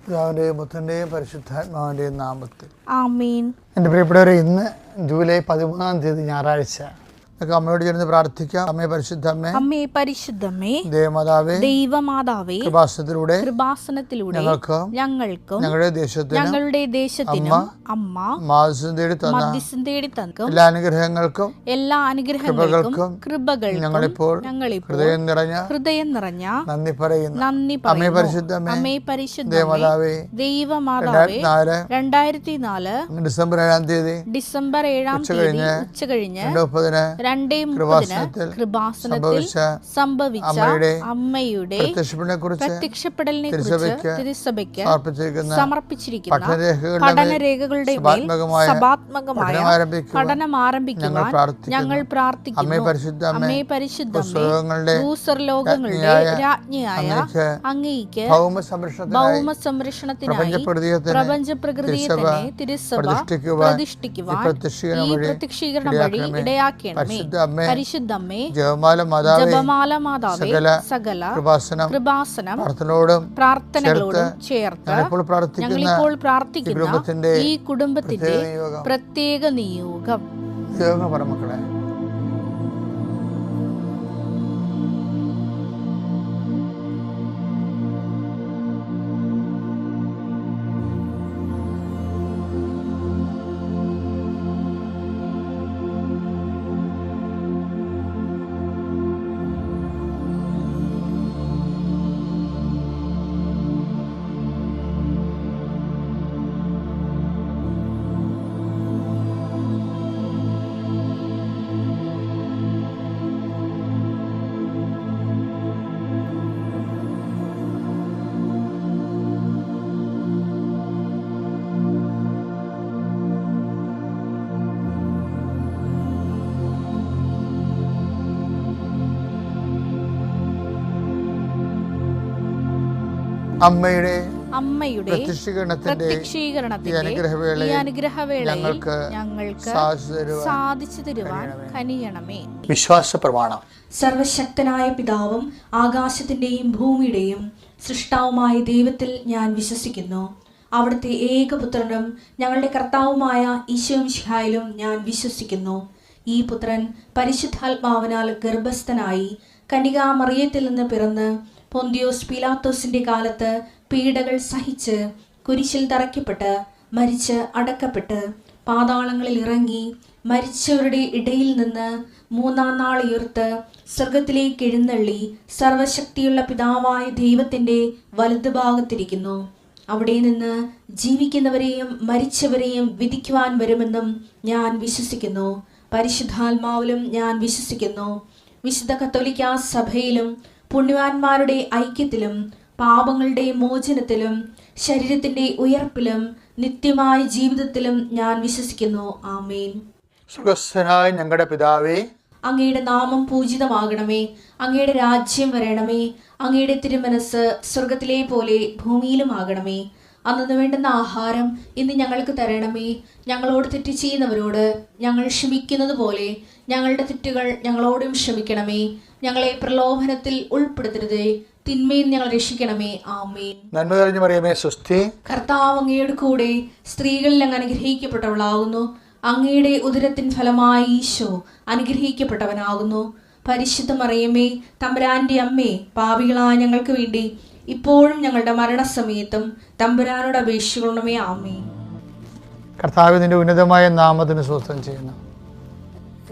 പിതാവിൻ്റെയും പുത്രൻ്റെയും പരിശുദ്ധാത്മാവിൻ്റെയും നാമത്തിൽ ആമേൻ. എൻ്റെ പ്രിയപ്പെട്ടവരെ, ഇന്ന് ജൂലൈ 13 ഞായറാഴ്ച. നമുക്ക് അമ്മയോട് ചേർന്ന് പ്രാർത്ഥിക്കാം. അമ്മേ പരിശുദ്ധമ്മേ, അമ്മേ പരിശുദ്ധമേ, ദേവമാതാവേ, ദൈവമാതാവേ, കൃപാസനത്തിലൂടെ ഞങ്ങൾക്കും ഞങ്ങളുടെ ദേശത്തിനും അമ്മ മാധ്യസ്ഥം തേടി തന്ന എല്ലാ അനുഗ്രഹങ്ങൾക്കും കൃപകൾക്കും ഞങ്ങളിപ്പോൾ ഹൃദയം നിറഞ്ഞ നന്ദി പറയുന്നു. അമ്മേ പരിശുദ്ധമേ, ദേവമാതാവേ, 2004 ഡിസംബർ 7 ഉച്ചകഴിഞ്ഞ് 2:30 കൃപാസനത്തിൽ സംഭവിച്ച അമ്മയുടെ പ്രത്യക്ഷപ്പെടലിനെ കുറിച്ച് തിരുസഭയ്ക്ക് സമർപ്പിച്ചിരിക്കുന്ന പഠനരേഖകളുടെ മേൽ സഭാത്മകമായ പഠനം ആരംഭിക്കുവാൻ ഞങ്ങൾ പ്രാർത്ഥിക്കുന്നു. അമ്മേ പരിശുദ്ധമേ, ഭൂസ്വർലോകങ്ങളുടെ രാജ്ഞിയായ അങ്ങേയ്ക്ക് ഭൗമ സംരക്ഷണത്തിനായി പ്രപഞ്ച പ്രകൃതിയെ തന്നെ തിരുസഭ പ്രതിഷ്ഠിക്കുവാൻ ഈ പ്രത്യക്ഷീകരണം വഴി ഇടയാക്കണമേ. പരിശുദ്ധമ്മേ, ജപമാല മാതാവേ, സകല കൃപാസനം പ്രാർത്ഥനകളോടും ചേർത്ത് ഞങ്ങളിപ്പോൾ പ്രാർത്ഥിക്കുന്ന ഈ കുടുംബത്തിന്റെ പ്രത്യേക നിയോഗം. മക്കളെ, അമ്മയുടെ പ്രത്യക്ഷീകരണത്തിന്റെ അനുഗ്രഹവേളയിൽ ഞങ്ങൾക്ക് സാധിച്ചു തരുവാൻ കനിയണമേ. വിശ്വാസ പ്രമാണം. സർവശക്തനായ പിതാവും ആകാശത്തിന്റെയും ഭൂമിയുടെയും സൃഷ്ടാവുമായ ദൈവത്തിൽ ഞാൻ വിശ്വസിക്കുന്നു. അവിടുത്തെ ഏകപുത്രനും ഞങ്ങളുടെ കർത്താവുമായ ഈശോമിശിഹായിലും ഞാൻ വിശ്വസിക്കുന്നു. ഈ പുത്രൻ പരിശുദ്ധാത്മാവിനാൽ ഗർഭസ്ഥനായി കന്യകാമറിയത്തിൽ നിന്ന് പിറന്ന് പൊന്തിയോസ് പീലാത്തോസിന്റെ കാലത്ത് പീഡകൾ സഹിച്ച് കുരിശിൽ തറയ്ക്കപ്പെട്ട് മരിച്ച് അടക്കപ്പെട്ട് പാതാളങ്ങളിൽ ഇറങ്ങി മരിച്ചവരുടെ ഇടയിൽ നിന്ന് 3-ാം നാൾ ഉയർത്ത് സ്വർഗത്തിലേക്ക് എഴുന്നള്ളി സർവശക്തിയുള്ള പിതാവായ ദൈവത്തിന്റെ വലതുഭാഗത്തിരിക്കുന്നു. അവിടെ നിന്ന് ജീവിക്കുന്നവരെയും മരിച്ചവരെയും വിധിക്കുവാൻ വരുമെന്നും ഞാൻ വിശ്വസിക്കുന്നു. പരിശുദ്ധാത്മാവിലും ഞാൻ വിശ്വസിക്കുന്നു. വിശുദ്ധ കത്തോലിക്കാ സഭയിലും പുണ്യവാന്മാരുടെ ഐക്യത്തിലും പാപങ്ങളുടെ മോചനത്തിലും ശരീരത്തിന്റെ ഉയർപ്പിലും നിത്യമായ ജീവിതത്തിലും ഞാൻ വിശ്വസിക്കുന്നു. ആമേൻ. സ്വർഗ്ഗസ്ഥനായ ഞങ്ങളുടെ പിതാവേ, അങ്ങയുടെ നാമം പൂജിതമാകണമേ. അങ്ങയുടെ രാജ്യം വരണമേ. അങ്ങയുടെ തിരുമനസ് സ്വർഗത്തിലെ പോലെ ഭൂമിയിലുമാകണമേ. അന്നു വേണ്ടുന്ന ആഹാരം ഇന്ന് ഞങ്ങൾക്ക് തരണമേ. ഞങ്ങളോട് തെറ്റ് ചെയ്യുന്നവരോട് ഞങ്ങൾ ക്ഷമിക്കുന്നത് പോലെ ഞങ്ങളുടെ തെറ്റുകൾ ഞങ്ങളോടും ക്ഷമിക്കണമേ. ഞങ്ങളെ പ്രലോഭനത്തിൽ ഉൾപ്പെടുത്തരുതേ, തിന്മയിൽ ഞങ്ങൾ രക്ഷിക്കണമേ. ആമേൻ. നന്മ നിറഞ്ഞ മറിയമേ, സ്വസ്തി. കർത്താവ് അങ്ങയുടെ കൂടെ സ്ത്രീകളിൽ അങ്ങ് അനുഗ്രഹിക്കപ്പെട്ടവളാകുന്നു. അങ്ങയുടെ ഉദരത്തിൻ ഫലമായി ഈശോ അനുഗ്രഹിക്കപ്പെട്ടവനാകുന്നു. പരിശുദ്ധ മറിയമേ, തമ്പുരാന്റെ അമ്മേ, പാപികളായ ഞങ്ങൾക്ക് വേണ്ടി ഇപ്പോഴും ഞങ്ങളുടെ മരണസമയത്തും തമ്പുരാനോട് അപേക്ഷിക്കണമേ. ആമേൻ. കർത്താവിന്റെ ഉന്നതമായ നാമത്തിന് സ്തോത്രം ചെയ്യുന്നു.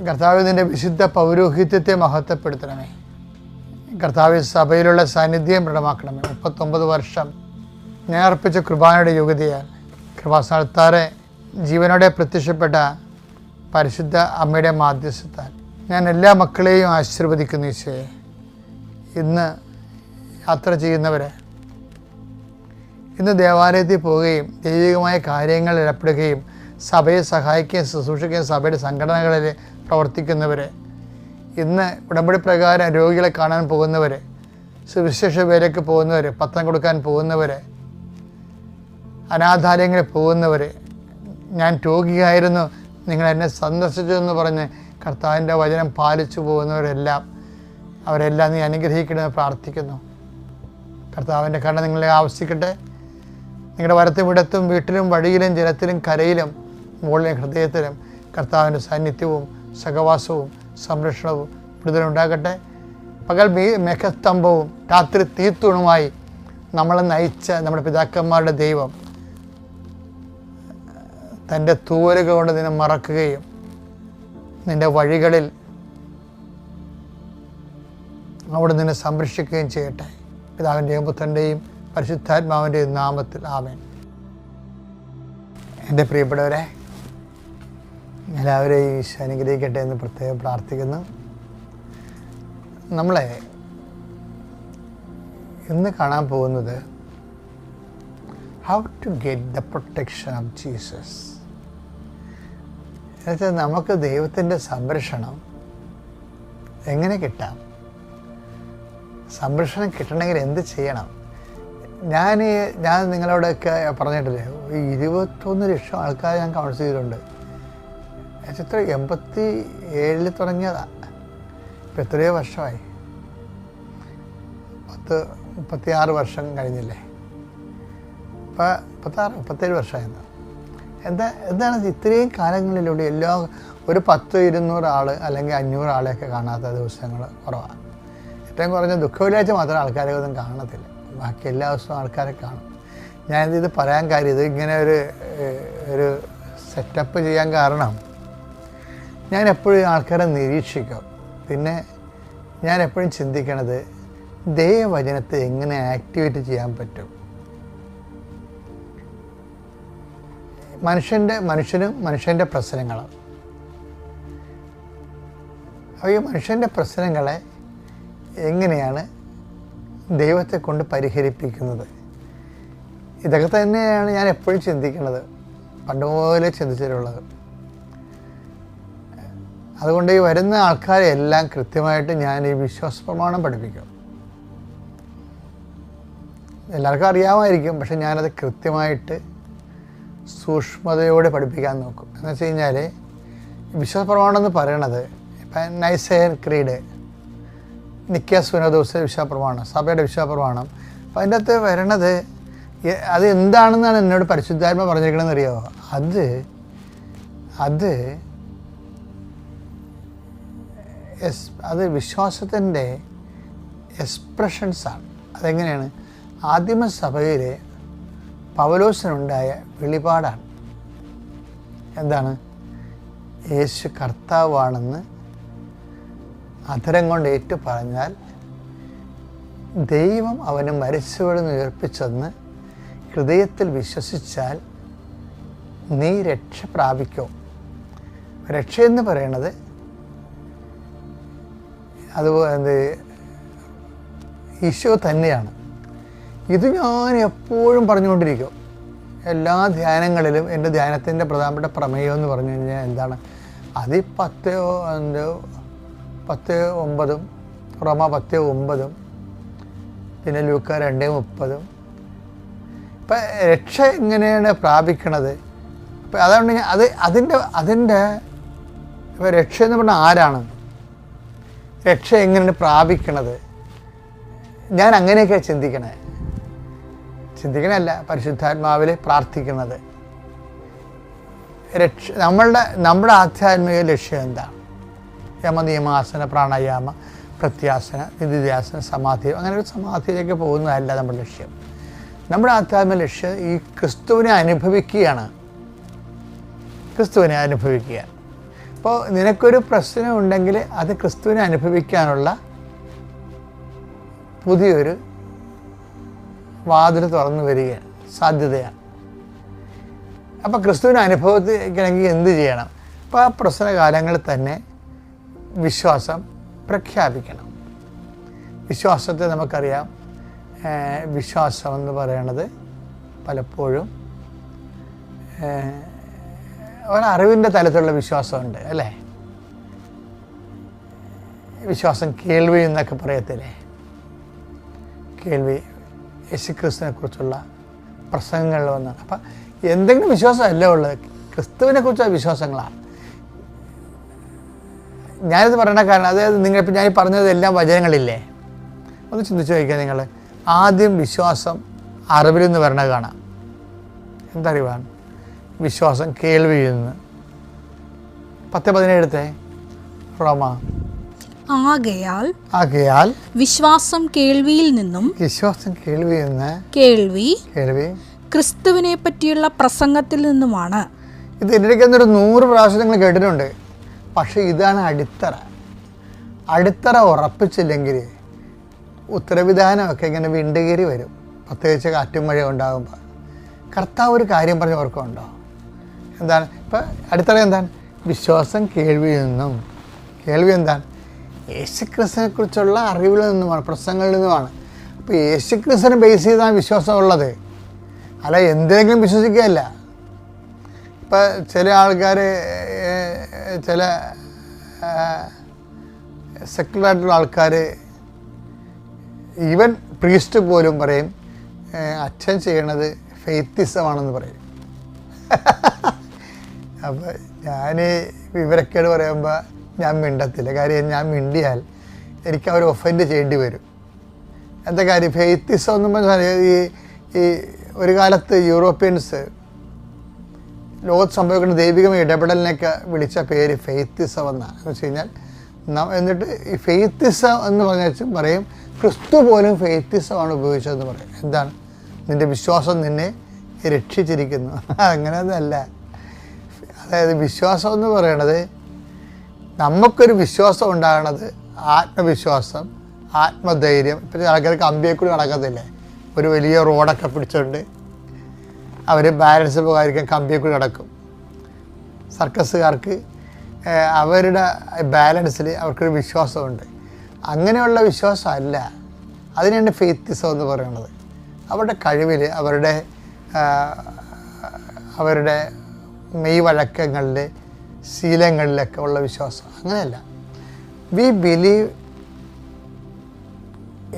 കർത്താവിന്റെ വിശുദ്ധ പൗരോഹിത്യത്തെ മഹത്വപ്പെടുത്തണമേ. കർത്താവ് സഭയിലുള്ള സാന്നിധ്യം ദൃഢമാക്കണമേ. 39 വർഷം ഞാൻ അർപ്പിച്ച കൃപാനയുടെ യോഗ്യതയാൽ കൃപാസ്ഥാനത്താറെ ജീവനോടെ പ്രത്യക്ഷപ്പെട്ട പരിശുദ്ധ അമ്മയുടെ മാധ്യസ്ഥത്താൽ ഞാൻ എല്ലാ മക്കളെയും ആശീർവദിക്കുന്നു. ഈശോയെ, ഇന്ന് യാത്ര ചെയ്യുന്നവരെ, ഇന്ന് ദേവാലയത്തിൽ പോവുകയും ദൈവികമായ കാര്യങ്ങളിൽ ഏർപ്പെടുകയും സഭയെ സഹായിക്കുകയും ശുശ്രൂഷിക്കുകയും സഭയുടെ സംഘടനകളിൽ പ്രവർത്തിക്കുന്നവരെ, ഇന്ന് ഉടമ്പടി പ്രകാരം രോഗികളെ കാണാൻ പോകുന്നവർ, സുവിശേഷ വേലയ്ക്ക് പോകുന്നവർ, പത്രം കൊടുക്കാൻ പോകുന്നവർ, അനാഥാലയങ്ങളിൽ പോകുന്നവർ, ഞാൻ രോഗിയായിരുന്നു നിങ്ങൾ എന്നെ സന്ദർശിച്ചു എന്ന് പറഞ്ഞ് കർത്താവിൻ്റെ വചനം പാലിച്ചു പോകുന്നവരെല്ലാം, അവരെല്ലാം നീ അനുഗ്രഹിക്കണമെന്ന് പ്രാർത്ഥിക്കുന്നു. കർത്താവിൻ്റെ കരുണ നിങ്ങളെ ആവശ്യിക്കട്ടെ. നിങ്ങളുടെ വലത്തും ഇടത്തും വീട്ടിലും വഴിയിലും ജലത്തിലും കരയിലും മുകളിലും ഹൃദയത്തിലും കർത്താവിൻ്റെ സാന്നിധ്യവും സഹവാസവും സംരക്ഷണവും വിടുതലുണ്ടാകട്ടെ. പകൽ മേഘസ്തംഭവും രാത്രി തീത്തൂണുമായി നമ്മളെ നയിച്ച നമ്മുടെ പിതാക്കന്മാരുടെ ദൈവം തൻ്റെ തൂവലുകൾ കൊണ്ട് നിന്നെ മറക്കുകയും നിൻ്റെ വഴികളിൽ അവിടെ നിന്നെ സംരക്ഷിക്കുകയും ചെയ്യട്ടെ. പിതാവിൻ്റെയും പുത്രൻ്റെയും പരിശുദ്ധാത്മാവിൻ്റെയും നാമത്തിൽ ആമേൻ. എൻ്റെ പ്രിയപ്പെട്ടവരെ, എല്ലാവരെയും ഈശോ അനുഗ്രഹിക്കട്ടെ എന്ന് പ്രത്യേകം പ്രാർത്ഥിക്കുന്നു. നമ്മളെ ഇന്ന് കാണാൻ പോകുന്നത് how to get the protection of Jesus. എന്നുവെച്ചാൽ നമുക്ക് ദൈവത്തിൻ്റെ സംരക്ഷണം എങ്ങനെ കിട്ടാം, സംരക്ഷണം കിട്ടണമെങ്കിൽ എന്ത് ചെയ്യണം. ഞാൻ നിങ്ങളോടൊക്കെ പറഞ്ഞിട്ടില്ലേ, 21 ലക്ഷം ആൾക്കാരെ ഞാൻ കൗൺസിൽ ചെയ്തിട്ടുണ്ട്. എത്ര 87 തുടങ്ങിയതാണ്. ഇപ്പം എത്രയോ വർഷമായി, 36 വർഷം കഴിഞ്ഞില്ലേ, ഇപ്പം 37 വർഷമായിരുന്നു. എന്താണ് ഇത്രയും കാലങ്ങളിലൂടെ ഒരു 10-200 ആൾ അല്ലെങ്കിൽ 500 ആളെയൊക്കെ കാണാത്ത ദിവസങ്ങൾ കുറവാണ്. ഏറ്റവും കുറഞ്ഞ ദുഃഖവെള്ളിയാഴ്ച മാത്രം ആൾക്കാരെ ഒന്നും കാണത്തില്ല, ബാക്കി എല്ലാ ദിവസവും ആൾക്കാരെ കാണും. ഞാനിത് പറയാൻ കാര്യം, ഇത് ഇങ്ങനെ ഒരു സെറ്റപ്പ് ചെയ്യാൻ കാരണം ഞാൻ എപ്പോഴും ആൾക്കാരെ നിരീക്ഷിക്കും. പിന്നെ ഞാൻ എപ്പോഴും ചിന്തിക്കണത് ദൈവവചനത്തെ എങ്ങനെ ആക്ടിവേറ്റ് ചെയ്യാൻ പറ്റും. മനുഷ്യൻ്റെ പ്രശ്നങ്ങൾ, അപ്പോൾ ഈ മനുഷ്യൻ്റെ പ്രശ്നങ്ങളെ എങ്ങനെയാണ് ദൈവത്തെ കൊണ്ട് പരിഹരിപ്പിക്കുന്നത്, ഇതൊക്കെ തന്നെയാണ് ഞാൻ എപ്പോഴും ചിന്തിക്കുന്നത്, പണ്ടുപോലെ ചിന്തിച്ചിട്ടുള്ളത്. അതുകൊണ്ട് ഈ വരുന്ന ആൾക്കാരെ എല്ലാം കൃത്യമായിട്ട് ഞാൻ ഈ വിശ്വാസ പ്രമാണം പഠിപ്പിക്കും. എല്ലാവർക്കും അറിയാമായിരിക്കും, പക്ഷെ ഞാനത് കൃത്യമായിട്ട് സൂക്ഷ്മതയോടെ പഠിപ്പിക്കാൻ നോക്കും. എന്ന് വെച്ച് കഴിഞ്ഞാൽ വിശ്വാസ പ്രമാണം എന്ന് പറയണത് ഇപ്പം നൈസേൻ ക്രീഡ്, നിക്കിയ സുനദോസ് വിശ്വാസ പ്രമാണം, സഭയുടെ വിശ്വാസ പ്രമാണം. അപ്പം അതിൻ്റെ അകത്ത് വരണത് അത് എന്താണെന്നാണ് എന്നോട് പരിശുദ്ധാത്മ പറഞ്ഞിരിക്കണമെന്ന് അറിയാമോ? അത് വിശ്വാസത്തിൻ്റെ എക്സ്പ്രഷൻസാണ്. അതെങ്ങനെയാണ്? ആദിമസഭയിലെ പൗലോസിനുണ്ടായ വെളിപാടാണ്. എന്താണ്? യേശു കർത്താവാണെന്ന് അധരം കൊണ്ട് ഏറ്റു പറഞ്ഞാൽ ദൈവം അവനെ മരിച്ചവരിൽ നിന്ന് ഉയർപ്പിച്ചെന്ന് ഹൃദയത്തിൽ വിശ്വസിച്ചാൽ നീ രക്ഷ പ്രാപിക്കും. രക്ഷയെന്ന് പറയണത് അതുപോലെ ഈശോ തന്നെയാണ്. ഇത് ഞാൻ എപ്പോഴും പറഞ്ഞുകൊണ്ടിരിക്കും എല്ലാ ധ്യാനങ്ങളിലും. എൻ്റെ ധ്യാനത്തിൻ്റെ പ്രധാനപ്പെട്ട പ്രമേയം എന്ന് പറഞ്ഞു കഴിഞ്ഞാൽ എന്താണ്? അത് 10:9, റോമ 10:9, പിന്നെ ലൂക്ക 2:30. ഇപ്പം രക്ഷ എങ്ങനെയാണ് പ്രാപിക്കണത്? ഇപ്പം അതുകൊണ്ട് അതിൻ്റെ ഇപ്പം രക്ഷ എന്ന് പറഞ്ഞാൽ ആരാണ്? രക്ഷ എങ്ങനെയാണ് പ്രാപിക്കണത്? ഞാൻ അങ്ങനെയൊക്കെയാണ് ചിന്തിക്കണല്ല, പരിശുദ്ധാത്മാവിൽ പ്രാർത്ഥിക്കുന്നത്. നമ്മുടെ ആധ്യാത്മിക ലക്ഷ്യം എന്താണ്? യമനിയമാസന, പ്രാണായാമ, പ്രത്യാസന, നിധിധ്യാസന, സമാധി, അങ്ങനെ ഒരു സമാധിയിലേക്ക് പോകുന്നതല്ല നമ്മുടെ ലക്ഷ്യം. നമ്മുടെ ആധ്യാത്മിക ലക്ഷ്യം ഈ ക്രിസ്തുവിനെ അനുഭവിക്കുകയാണ്. അപ്പോൾ നിനക്കൊരു പ്രശ്നം ഉണ്ടെങ്കിൽ അത് ക്രിസ്തുവിനെ അനുഭവിക്കാനുള്ള പുതിയൊരു വാതിൽ തുറന്നു വരികയാണ്, സാധ്യതയാണ്. അപ്പോൾ ക്രിസ്തുവിനെ അനുഭവിക്കണമെങ്കിൽ എന്ത് ചെയ്യണം? അപ്പോൾ ആ പ്രശ്നകാലങ്ങളിൽ തന്നെ വിശ്വാസം പ്രഖ്യാപിക്കണം. വിശ്വാസത്തെ നമുക്കറിയാം, വിശ്വാസം എന്ന് പറയണത് പലപ്പോഴും ഒരറിവിൻ്റെ തലത്തിലുള്ള വിശ്വാസമുണ്ട്, അല്ലേ? വിശ്വാസം കേൾവി എന്നൊക്കെ പറയത്തില്ലേ? കേൾവി യേശുക്രിസ്തുവിനെ കുറിച്ചുള്ള പ്രസംഗങ്ങളിൽ വന്നാണ്. അപ്പം എന്തെങ്കിലും വിശ്വാസമല്ല ഉള്ളത്, ക്രിസ്തുവിനെ കുറിച്ചുള്ള വിശ്വാസങ്ങളാണ്. ഞാനിത് പറയണ കാരണം, അതായത് നിങ്ങളിപ്പോൾ ഞാൻ പറഞ്ഞത് എല്ലാം വചനങ്ങളില്ലേ, ഒന്ന് ചിന്തിച്ച് നോക്കിയാൽ നിങ്ങൾ. ആദ്യം വിശ്വാസം അറിവിൽ നിന്ന് വരണ കാണാം. എന്തറിവാൻ? വിശ്വാസം കേൾവിയിൽ നിന്ന്. 10:17 റോമ. ആകയാൽ വിശ്വാസം കേൾവിയിൽ നിന്നും, കേൾവി ക്രിസ്തുവിനെ പറ്റിയുള്ള പ്രസംഗത്തിൽ നിന്നുമാണ്. ഇത് ഇതിലേക്ക് 100 പ്രാവശ്യം നിങ്ങൾ കേട്ടിട്ടുണ്ട്. പക്ഷേ ഇതാണ് അടിത്തറ ഉറപ്പിച്ചില്ലെങ്കിൽ ഉത്തരവിധാനമൊക്കെ ഇങ്ങനെ വിണ്ടുകേറി വരും. പ്രത്യേകിച്ച് കാറ്റും മഴ ഉണ്ടാകുമ്പോൾ. കർത്താവ് ഒരു കാര്യം പറഞ്ഞ് ഓർക്കുന്നുണ്ടോ? എന്താണ്? ഇപ്പം അടിത്തറ എന്താണ്? വിശ്വാസം കേൾവിയിൽ നിന്നും. കേൾവി എന്താണ്? യേശുക്രിസ്തുവിനെ കുറിച്ചുള്ള അറിവിൽ നിന്നുമാണ്, പ്രസംഗങ്ങളിൽ നിന്നുമാണ്. അപ്പോൾ യേശുക്രിസ്തുവിനെ ബേസ് ചെയ്താണ് വിശ്വാസം ഉള്ളത്, അല്ല എന്തെങ്കിലും വിശ്വസിക്കുകയല്ല. ഇപ്പം ചില ആൾക്കാർ, ചില സെക്കുലറായിട്ടുള്ള ആൾക്കാർ, ഈവൻ പ്രീസ്റ്റ് പോലും പറയും അച്ഛൻ ചെയ്യണത് ഫെയ്ത്തിസമാണെന്ന് പറയും. അപ്പോൾ ഞാൻ വിവരക്കേട് പറയുമ്പോൾ ഞാൻ മിണ്ടത്തില്ല. കാര്യം ഞാൻ മിണ്ടിയാൽ എനിക്ക് അവർ ഒഫൻഡ് ചെയ്യേണ്ടി വരും. എന്താ കാര്യം? ഫെയ്ത്തിസം എന്ന് പറഞ്ഞാൽ ഈ ഒരു കാലത്ത് യൂറോപ്യൻസ് ലോകത്ത് സംഭവിക്കുന്ന ദൈവികമായ ഇടപെടലിനൊക്കെ വിളിച്ച പേര് ഫെയ്ത്തിസം എന്നാണ്. എന്ന് വെച്ച് കഴിഞ്ഞാൽ എന്നിട്ട് ഈ ഫെയ്ത്തിസം എന്ന് പറഞ്ഞാൽ പറയും ക്രിസ്തു പോലും ഫെയ്ത്തിസമാണ് ഉപയോഗിച്ചതെന്ന് പറയും. എന്താണ്? നിൻ്റെ വിശ്വാസം നിന്നെ രക്ഷിച്ചിരിക്കുന്നു. അങ്ങനെ ഒന്നല്ല. അതായത് വിശ്വാസം എന്ന് പറയണത്, നമുക്കൊരു വിശ്വാസം ഉണ്ടാകണത് ആത്മവിശ്വാസം, ആത്മധൈര്യം. ഇപ്പം ആൾക്കാർക്ക് അമ്പിയെ കൂടി നടക്കത്തില്ലേ? ഒരു വലിയ റോഡൊക്കെ പിടിച്ചുകൊണ്ട് അവർ ബാലൻസ് പോകാതിരിക്കാൻ കമ്പിയെ കൂടി നടക്കും. സർക്കസുകാർക്ക് അവരുടെ ബാലൻസിൽ അവർക്കൊരു വിശ്വാസമുണ്ട്. അങ്ങനെയുള്ള വിശ്വാസമല്ല, അതിനാണ് ഫെയ്ത്തിസം എന്ന് പറയുന്നത്. അവരുടെ കഴിവിൽ, അവരുടെ മെയ് വഴക്കങ്ങളിൽ, ശീലങ്ങളിലൊക്കെ ഉള്ള വിശ്വാസം. അങ്ങനെയല്ല. We believe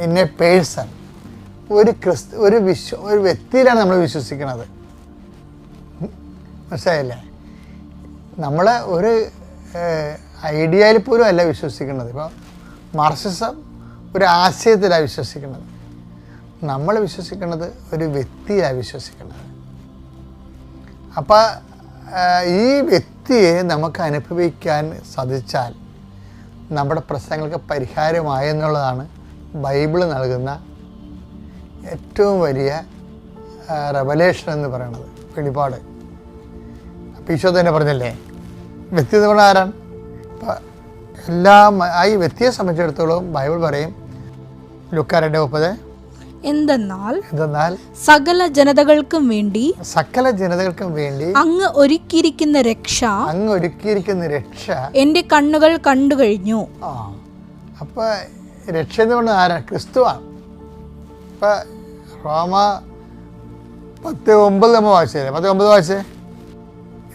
in A person. ഒരു വ്യക്തിയിലാണ് നമ്മൾ വിശ്വസിക്കുന്നത്. മനസ്സിലായില്ലേ? നമ്മൾ ഒരു ഐഡിയയിൽ പോലും അല്ല വിശ്വസിക്കുന്നത്. ഇപ്പോൾ മാർക്സിസം ഒരു ആശയത്തിലാണ് വിശ്വസിക്കുന്നത്. നമ്മൾ വിശ്വസിക്കുന്നത് ഒരു വ്യക്തിയാണ് വിശ്വസിക്കുന്നത്. അപ്പോൾ ഈ വ്യക്തിയെ നമുക്ക് അനുഭവിക്കാൻ സാധിച്ചാൽ നമ്മുടെ പ്രശ്നങ്ങൾക്ക് പരിഹാരമായെന്നുള്ളതാണ് ബൈബിൾ നൽകുന്ന ഏറ്റവും വലിയ റെവലേഷൻ എന്ന് പറയുന്നത്, വെളിപാട്. അപ്പോൾ ഈശോ തന്നെ പറഞ്ഞല്ലേ, വ്യക്തി എന്ന് പറഞ്ഞാൽ ആരാണ്? ഇപ്പം ഈ വ്യക്തിയെ സംബന്ധിച്ചിടത്തോളം ബൈബിൾ പറയും, ലൂക്കാ 2:30, എന്തെന്നാൽ സകല ജനതകൾക്കും വേണ്ടി അങ്ങ് ഒരുക്കിയിരിക്കുന്ന രക്ഷ എന്റെ കണ്ണുകൾ കണ്ടു കഴിഞ്ഞു. അപ്പൊ രക്ഷ എന്ന് പറഞ്ഞാൽ ആരാണ്? ക്രിസ്തുവാണ്. ഇപ്പൊ റോമ 10:9 നമ്മൾ വായിച്ചേ, 10:9 വായിച്ചേ.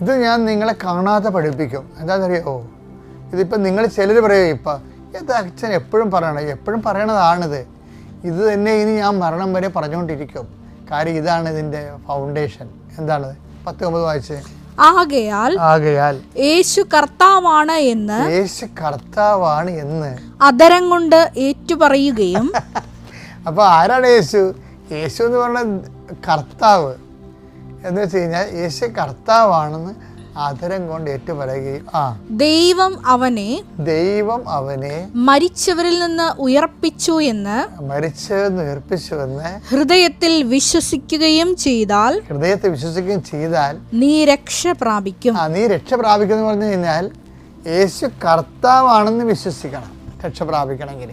ഇത് ഞാൻ നിങ്ങളെ കാണാതെ പഠിപ്പിക്കും. എന്താണെന്നറിയോ? ഇതിപ്പോൾ നിങ്ങൾ ചിലർ പറയുക, ഇപ്പം ഇത് അച്ഛൻ എപ്പോഴും പറയണതാണിത്, ഇത് തന്നെ ഇനി ഞാൻ മരണം വരെ പറഞ്ഞുകൊണ്ടിരിക്കും. കാര്യം ഇതാണ് ഇതിൻ്റെ ഫൗണ്ടേഷൻ. എന്താണത്? 10:9 വായിച്ചേ. ആകയാൽ യേശു കർത്താവാണ് എന്ന് അധരം കൊണ്ട് ഏറ്റുപറയുകയും. അപ്പോൾ ആരാണ് യേശു? യേശു എന്ന് പറഞ്ഞ കർത്താവ് എന്ന് വെച്ച് കഴിഞ്ഞാൽ യേശു കർത്താവാണെന്ന് ആദരം കൊണ്ട് ഏറ്റുപറയുകയും ദൈവം അവനെ മരിച്ചവരിൽ നിന്ന് ഉയർപ്പിച്ചു എന്ന് ഹൃദയത്തിൽ വിശ്വസിക്കുകയും ചെയ്താൽ നീ രക്ഷ പ്രാപിക്കും. എന്ന് പറഞ്ഞു കഴിഞ്ഞാൽ യേശു കർത്താവാണെന്ന് വിശ്വസിക്കണം രക്ഷ പ്രാപിക്കണമെങ്കിൽ.